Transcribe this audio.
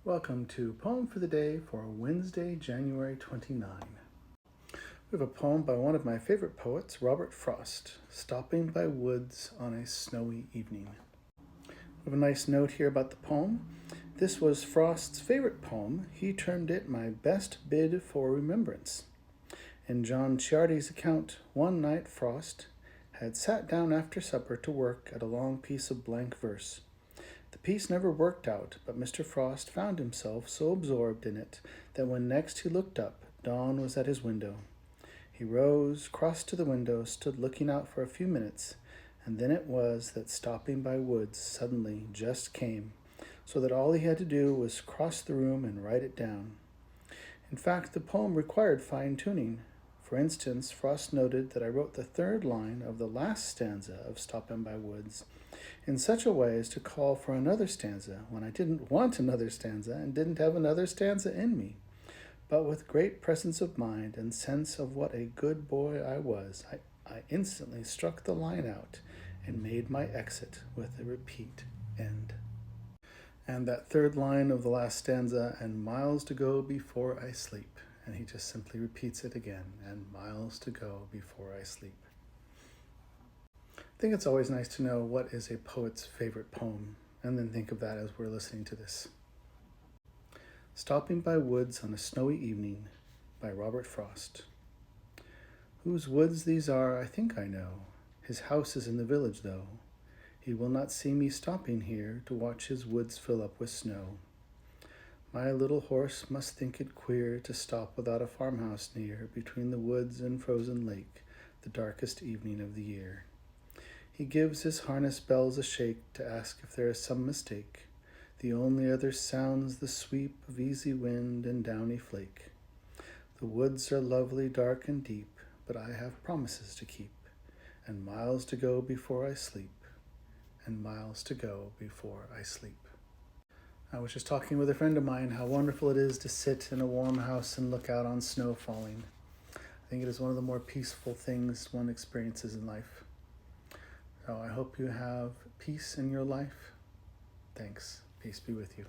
Welcome to Poem for the Day for Wednesday, January 29. We have a poem by one of my favorite poets, Robert Frost, Stopping by Woods on a Snowy Evening. We have a nice note here about the poem. This was Frost's favorite poem. He termed it my best bid for remembrance. In John Ciardi's account, one night Frost had sat down after supper to work at a long piece of blank verse. The piece never worked out, but Mr. Frost found himself so absorbed in it that when next he looked up, dawn was at his window. He rose, crossed to the window, stood looking out for a few minutes, and then it was that Stopping by Woods suddenly just came, so that all he had to do was cross the room and write it down. In fact, the poem required fine-tuning. For instance, Frost noted that I wrote the third line of the last stanza of Stopping by Woods in such a way as to call for another stanza when I didn't want another stanza and didn't have another stanza in me. But with great presence of mind and sense of what a good boy I was, I instantly struck the line out and made my exit with a repeat end. And that third line of the last stanza, and miles to go before I sleep. And he just simply repeats it again, and miles to go before I sleep. I think it's always nice to know what is a poet's favorite poem, and then think of that as we're listening to this. Stopping by Woods on a Snowy Evening by Robert Frost. Whose woods these are, I think I know. His house is in the village, though. He will not see me stopping here to watch his woods fill up with snow. My little horse must think it queer to stop without a farmhouse near, between the woods and frozen lake, the darkest evening of the year. He gives his harness bells a shake to ask if there is some mistake. The only other sounds the sweep of easy wind and downy flake. The woods are lovely, dark and deep, but I have promises to keep, and miles to go before I sleep, and miles to go before I sleep. I was just talking with a friend of mine how wonderful it is to sit in a warm house and look out on snow falling. I think it is one of the more peaceful things one experiences in life. So I hope you have peace in your life. Thanks. Peace be with you.